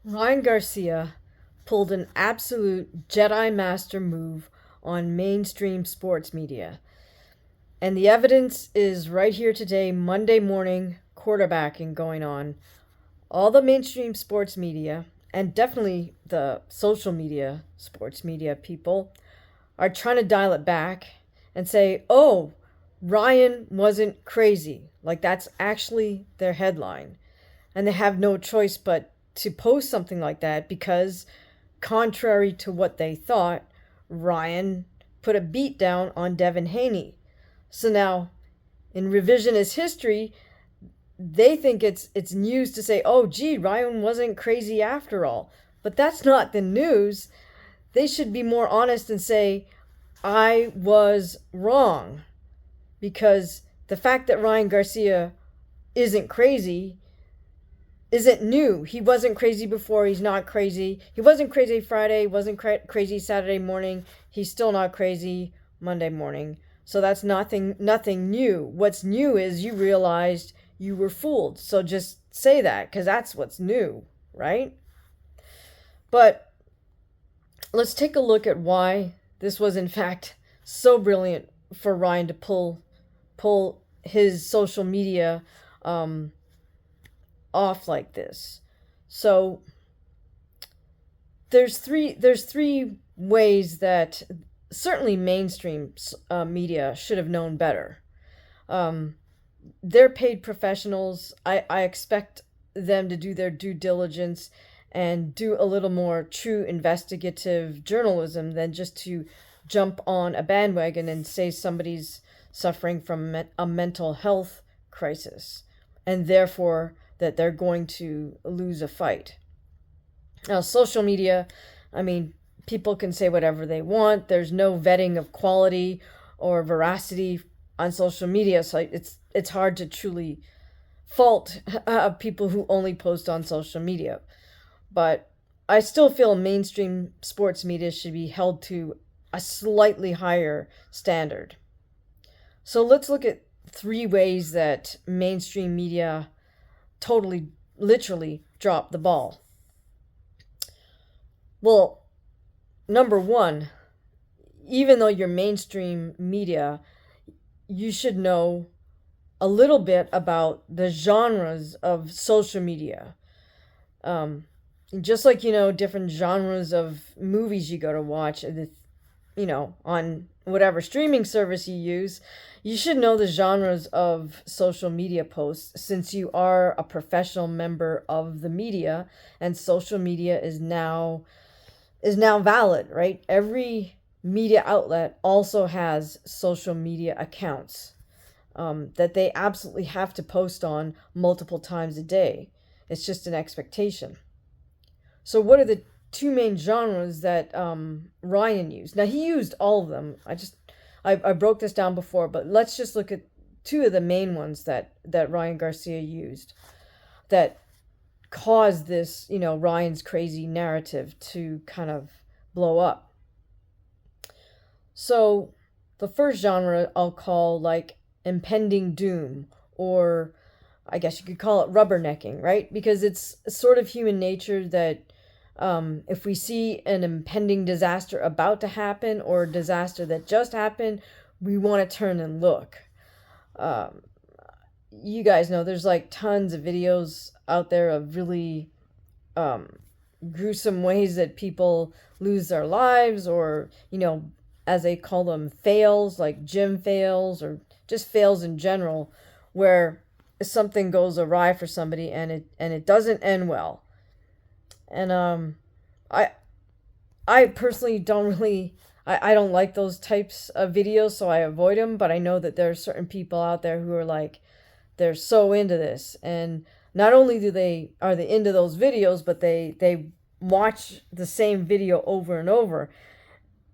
Ryan Garcia pulled an absolute Jedi Master move on mainstream sports media. And the evidence is right here today, Monday morning, quarterbacking going on. All the mainstream sports media, and definitely the social media, sports media people, are trying to dial it back and say, oh, Ryan wasn't crazy. Like that's actually their headline. And they have no choice but to post something like that because, contrary to what they thought, Ryan put a beat down on Devin Haney. So now, in revisionist history, they think it's news to say, oh, gee, Ryan wasn't crazy after all. But that's not the news. They should be more honest and say, I was wrong. Because the fact that Ryan Garcia isn't crazy isn't new. He wasn't crazy before. He's not crazy. He wasn't crazy Friday. Wasn't crazy Saturday morning. He's still not crazy Monday morning. So that's nothing new. What's new is you realized you were fooled. So just say that because that's what's new, right? But let's take a look at why this was in fact so brilliant for Ryan to pull his social media off like this. So there's three ways that certainly mainstream media should have known better. They're paid professionals. I expect them to do their due diligence and do a little more true investigative journalism than just to jump on a bandwagon and say somebody's suffering from a mental health crisis and therefore that they're going to lose a fight. Now, social media, I mean, people can say whatever they want. There's no vetting of quality or veracity on social media, so it's hard to truly fault people who only post on social media. But I still feel mainstream sports media should be held to a slightly higher standard. So let's look at three ways that mainstream media totally, literally dropped the ball. Well, number one, even though you're mainstream media, you should know a little bit about the genres of social media. Just like, different genres of movies you go to watch, on whatever streaming service you use, you should know the genres of social media posts since you are a professional member of the media and social media is now valid, right? Every media outlet also has social media accounts that they absolutely have to post on multiple times a day. It's just an expectation. So what are the two main genres that Ryan used? Now, he used all of them. I broke this down before, but let's just look at two of the main ones that Ryan Garcia used that caused this, Ryan's crazy narrative to kind of blow up. So the first genre I'll call like impending doom, or I guess you could call it rubbernecking, right? Because it's sort of human nature that if we see an impending disaster about to happen or a disaster that just happened, we want to turn and look. You guys know there's like tons of videos out there of really gruesome ways that people lose their lives, or as they call them, fails, like gym fails or just fails in general, where something goes awry for somebody and it doesn't end well. And I personally don't really, I don't like those types of videos, so I avoid them. But I know that there are certain people out there who are like, they're so into this, and not only are they into those videos, but they watch the same video over and over.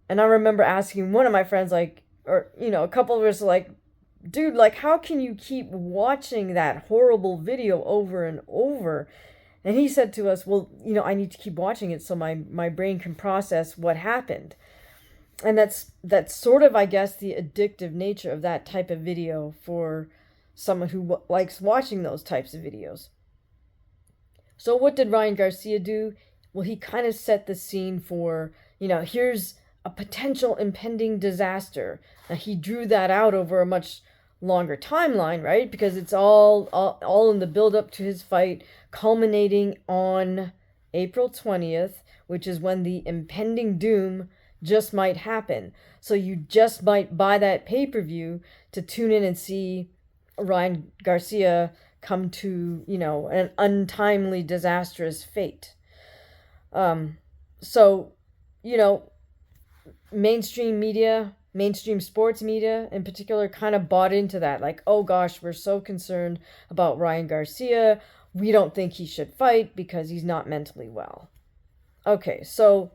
And I remember asking one of my friends, like, or a couple of us, like, dude, like, how can you keep watching that horrible video over and over? And he said to us, well, I need to keep watching it so my brain can process what happened. And that's sort of, I guess, the addictive nature of that type of video for someone who likes watching those types of videos. So what did Ryan Garcia do? Well, he kind of set the scene for, here's a potential impending disaster. Now, he drew that out over a much longer timeline, right? Because it's all in the build up to his fight, culminating on April 20th, which is when the impending doom just might happen. So you just might buy that pay-per-view to tune in and see Ryan Garcia come to, an untimely, disastrous fate. So, mainstream media, mainstream sports media in particular, kind of bought into that. Like, oh gosh, we're so concerned about Ryan Garcia. We don't think he should fight because he's not mentally well. Okay, so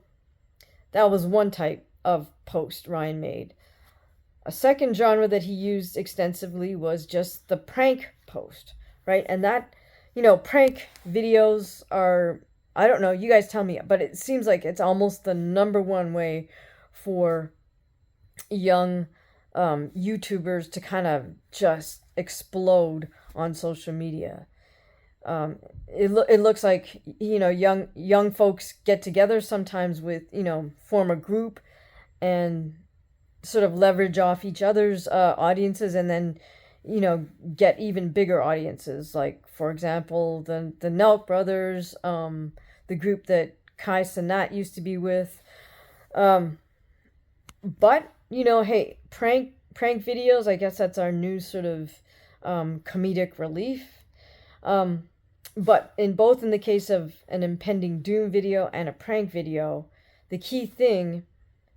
that was one type of post Ryan made. A second genre that he used extensively was just the prank post, right? And that, prank videos are, I don't know, you guys tell me, but it seems like it's almost the number one way for young YouTubers to kind of just explode on social media. It looks like, young folks get together sometimes with, form a group and sort of leverage off each other's audiences, and then, get even bigger audiences. Like, for example, the Nelk brothers, the group that Kai Cenat used to be with. But, hey, prank videos, I guess that's our new sort of comedic relief. But in the case of an impending doom video and a prank video, the key thing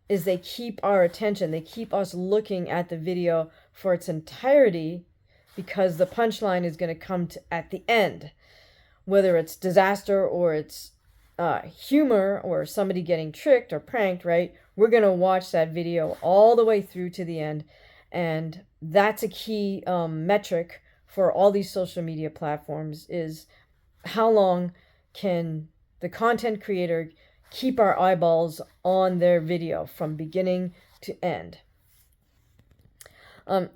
is they keep our attention. They keep us looking at the video for its entirety, because the punchline is going to come at the end. Whether it's disaster or it's humor or somebody getting tricked or pranked, right? We're going to watch that video all the way through to the end. And that's a key metric for all these social media platforms, is how long can the content creator keep our eyeballs on their video from beginning to end.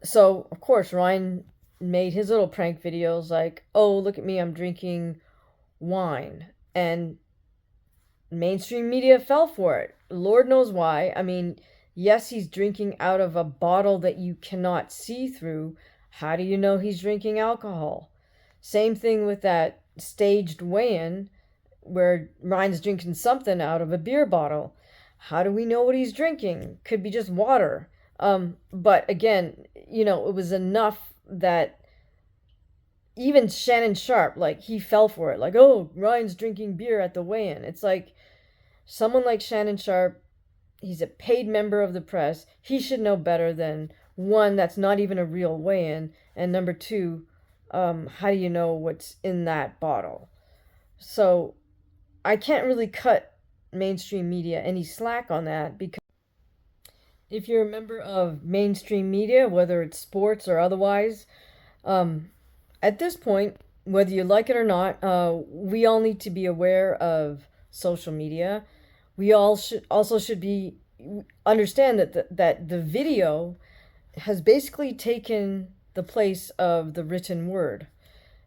So, of course, Ryan made his little prank videos like, oh, look at me, I'm drinking wine. And mainstream media fell for it. Lord knows why. I mean, yes, he's drinking out of a bottle that you cannot see through. How do you know he's drinking alcohol? Same thing with that staged weigh-in where Ryan's drinking something out of a beer bottle. How do we know what he's drinking? Could be just water. But again, it was enough that even Shannon Sharp, like, he fell for it. Like, oh, Ryan's drinking beer at the weigh-in. It's like, someone like Shannon Sharp, he's a paid member of the press. He should know better than, one, that's not even a real weigh-in, and number two, how do you know what's in that bottle? So I can't really cut mainstream media any slack on that, because if you're a member of mainstream media, whether it's sports or otherwise, at this point, whether you like it or not, we all need to be aware of social media. We all should be understand that the video has basically taken the place of the written word.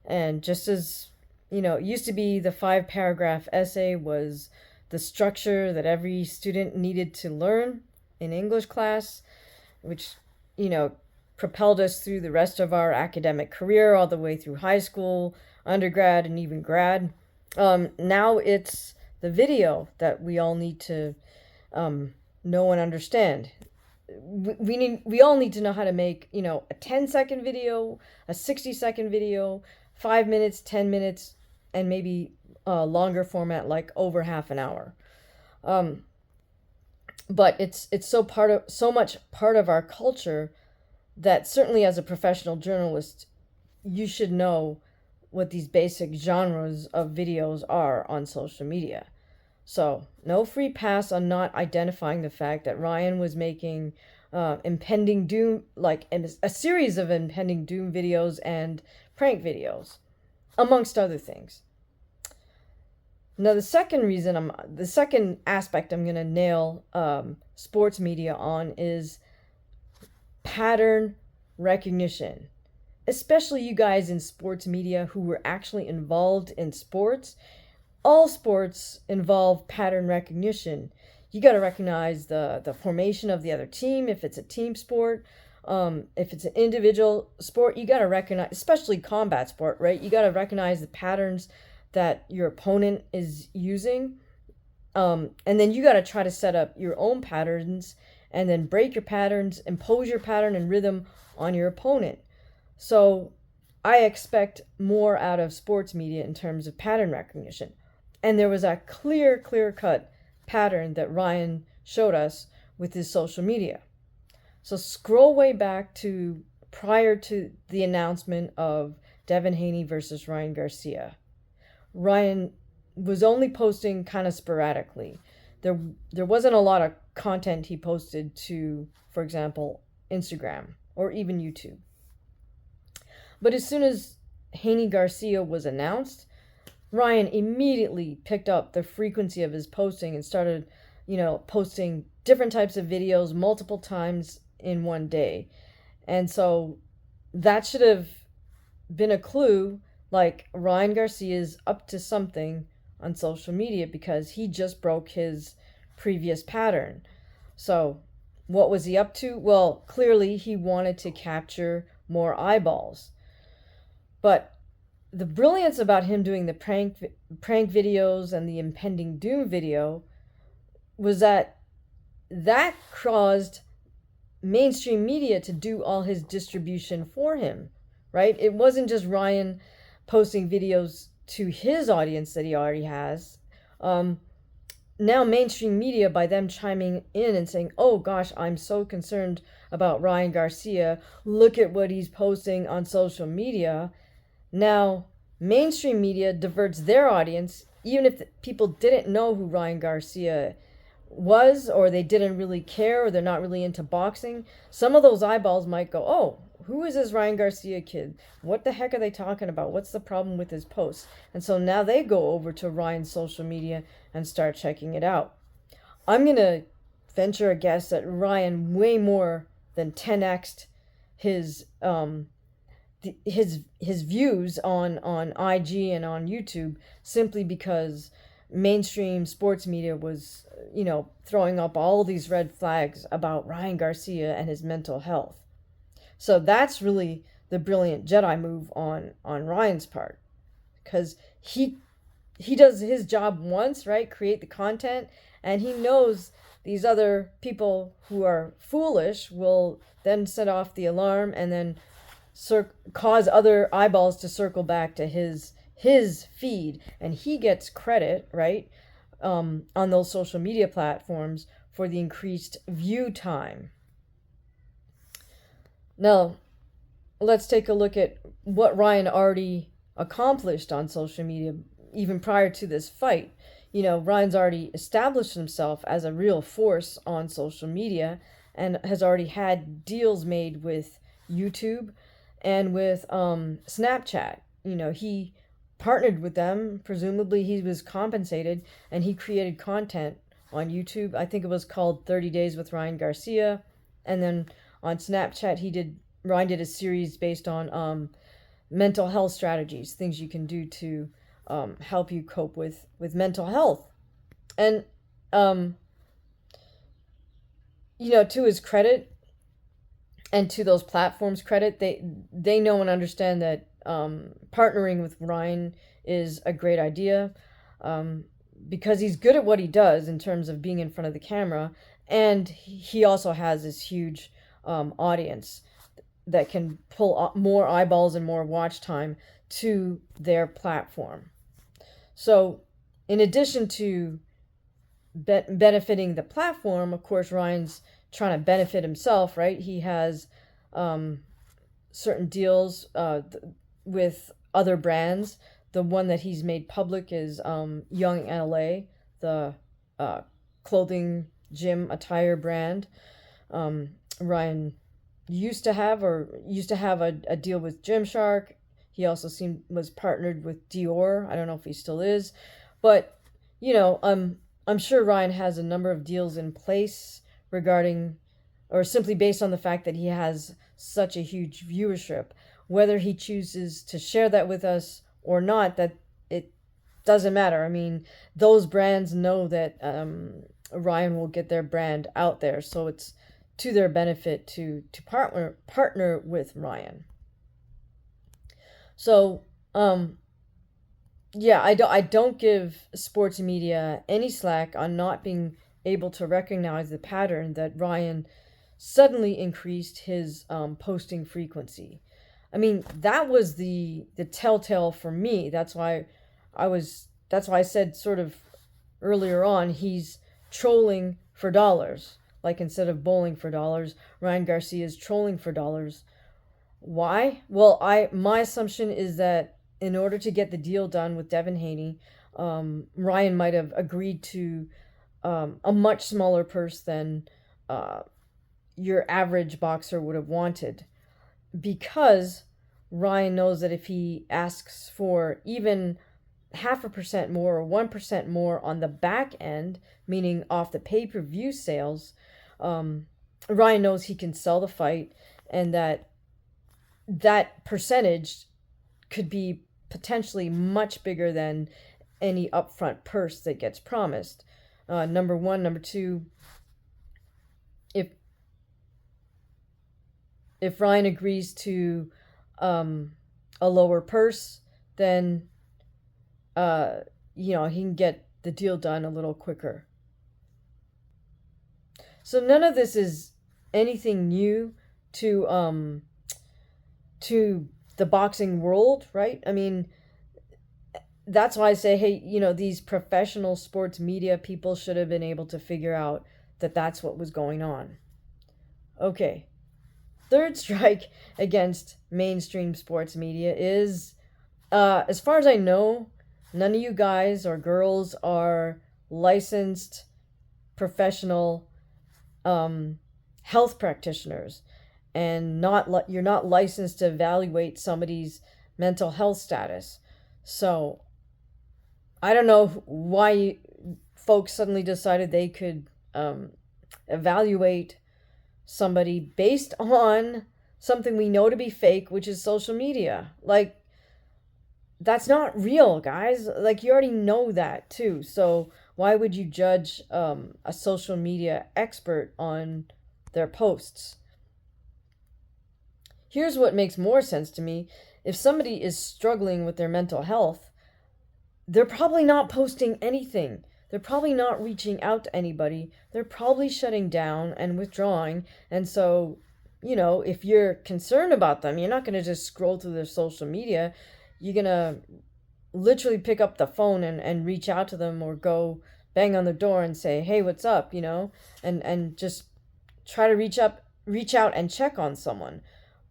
And just as, it used to be the 5-paragraph essay was the structure that every student needed to learn in English class, which, propelled us through the rest of our academic career, all the way through high school, undergrad, and even grad. Now it's the video that we all need to know and understand. We all need to know how to make, a 10-second video, a 60-second video, 5 minutes, 10 minutes, and maybe a longer format like over half an hour. But it's so much part of our culture that certainly as a professional journalist, you should know what these basic genres of videos are on social media. So no free pass on not identifying the fact that Ryan was making impending doom, like a series of impending doom videos and prank videos, amongst other things. Now, the second aspect I'm going to nail sports media on is pattern recognition. especially you guys in sports media who were actually involved in sports, all sports involve pattern recognition. You got to recognize the formation of the other team if it's a team sport. If it's an individual sport, you got to recognize, especially combat sport, right? You got to recognize the patterns that your opponent is using. And then you got to try to set up your own patterns and then break your patterns, impose your pattern and rhythm on your opponent. So I expect more out of sports media in terms of pattern recognition. And there was a clear-cut pattern that Ryan showed us with his social media. So scroll way back to prior to the announcement of Devin Haney versus Ryan Garcia. Ryan was only posting kind of sporadically. There wasn't a lot of content he posted to, for example, Instagram or even YouTube. But as soon as Haney Garcia was announced, Ryan immediately picked up the frequency of his posting and started, posting different types of videos multiple times in one day. And so that should have been a clue, like Ryan Garcia's up to something on social media because he just broke his previous pattern. So what was he up to? Well, clearly he wanted to capture more eyeballs. But the brilliance about him doing the prank videos and the impending doom video was that caused mainstream media to do all his distribution for him, right? It wasn't just Ryan posting videos to his audience that he already has. Now mainstream media, by them chiming in and saying, oh gosh, I'm so concerned about Ryan Garcia, look at what he's posting on social media. Now mainstream media diverts their audience, even if people didn't know who Ryan Garcia was, or they didn't really care, or they're not really into boxing. Some of those eyeballs might go, oh, who is this Ryan Garcia kid? What the heck are they talking about? What's the problem with his posts? And so now they go over to Ryan's social media and start checking it out. I'm going to venture a guess that Ryan way more than 10x'd his views on IG and on YouTube simply because mainstream sports media was, throwing up all these red flags about Ryan Garcia and his mental health. So that's really the brilliant Jedi move on Ryan's part, because he does his job once, right? Create the content, and he knows these other people who are foolish will then set off the alarm and then cause other eyeballs to circle back to his feed, and he gets credit, right, on those social media platforms for the increased view time. Now, let's take a look at what Ryan already accomplished on social media, even prior to this fight. Ryan's already established himself as a real force on social media and has already had deals made with YouTube and with Snapchat. He partnered with them. Presumably he was compensated, and he created content on YouTube. I think it was called 30 Days with Ryan Garcia. And then on Snapchat, Ryan did a series based on mental health strategies, things you can do to help you cope with mental health. And, to his credit, and to those platforms' credit, they know and understand that partnering with Ryan is a great idea, because he's good at what he does in terms of being in front of the camera, and he also has this huge audience that can pull more eyeballs and more watch time to their platform. So in addition to benefiting the platform, of course, Ryan's trying to benefit himself, right? He has certain deals with other brands. The one that he's made public is Young LA, the clothing gym attire brand. Ryan used to have a deal with Gymshark. He also was partnered with Dior. I don't know if he still is, but I'm sure Ryan has a number of deals in place regarding, or simply based on the fact that he has such a huge viewership. whether he chooses to share that with us or not, that it doesn't matter. I mean, those brands know that Ryan will get their brand out there, so it's to their benefit to partner with Ryan. So yeah, I don't give sports media any slack on not being able to recognize the pattern that Ryan suddenly increased his posting frequency. I mean, that was the telltale for me. That's why I said sort of earlier on, he's trolling for dollars. Like, instead of bowling for dollars, Ryan Garcia is trolling for dollars. Why? Well, my assumption is that in order to get the deal done with Devin Haney, Ryan might have agreed to a much smaller purse than your average boxer would have wanted, because Ryan knows that if he asks for even 0.5% more or 1% more on the back end, meaning off the pay-per-view sales, Ryan knows he can sell the fight, and that percentage could be potentially much bigger than any upfront purse that gets promised. Number one. Number two, if Ryan agrees to a lower purse, then he can get the deal done a little quicker. So none of this is anything new to the boxing world, right? I mean, that's why I say, hey, these professional sports media people should have been able to figure out that that's what was going on. Okay. Third strike against mainstream sports media is, as far as I know, none of you guys or girls are licensed professional health practitioners, and you're not licensed to evaluate somebody's mental health status. So I don't know why folks suddenly decided they could evaluate somebody based on something we know to be fake, which is social media. Like, that's not real, guys. Like, you already know that too. So why would you judge a social media expert on their posts? Here's what makes more sense to me. If somebody is struggling with their mental health, they're probably not posting anything. They're probably not reaching out to anybody. They're probably shutting down and withdrawing. And so, if you're concerned about them, you're not going to just scroll through their social media. You're going to literally pick up the phone and reach out to them, or go bang on the door and say, hey, what's up, and just try to reach out and check on someone.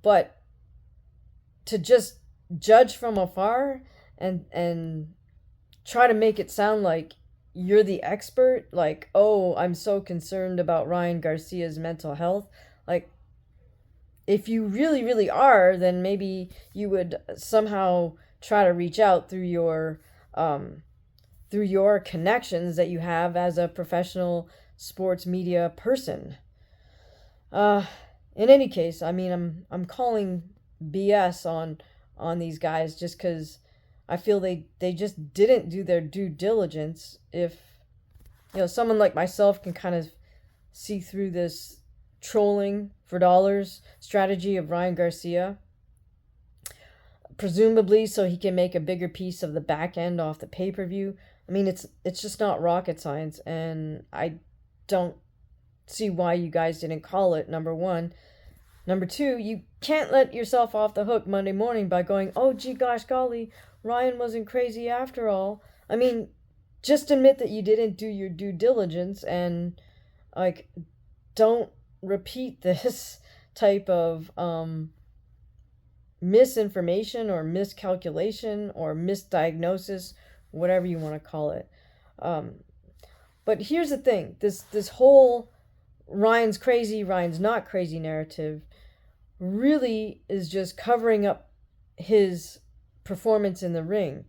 But to just judge from afar and try to make it sound like you're the expert, like, oh, I'm so concerned about Ryan Garcia's mental health. Like, if you really, really are, then maybe you would somehow try to reach out through your connections that you have as a professional sports media person. In any case, I mean, I'm calling BS on these guys just because I feel they just didn't do their due diligence. If someone like myself can kind of see through this trolling for dollars strategy of Ryan Garcia, presumably so he can make a bigger piece of the back end off the pay-per-view. I mean, it's just not rocket science, and I don't see why you guys didn't call it, number one. Number two, you can't let yourself off the hook Monday morning by going, oh, gee, gosh, golly, Ryan wasn't crazy after all. I mean, just admit that you didn't do your due diligence, and, like, don't repeat this type of misinformation or miscalculation or misdiagnosis, whatever you want to call it. But here's the thing. This whole Ryan's crazy, Ryan's not crazy narrative really is just covering up his performance in the ring.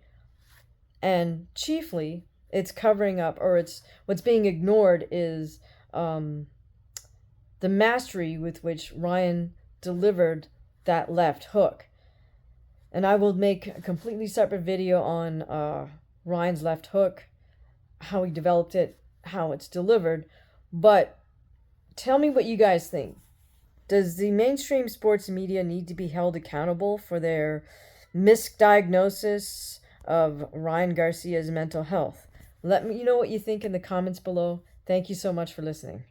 And chiefly, it's covering up, or it's what's being ignored is the mastery with which Ryan delivered that left hook. And I will make a completely separate video on Ryan's left hook, how he developed it, how it's delivered. But tell me what you guys think. Does the mainstream sports media need to be held accountable for their misdiagnosis of Ryan Garcia's mental health? Let me know what you think in the comments below. Thank you so much for listening.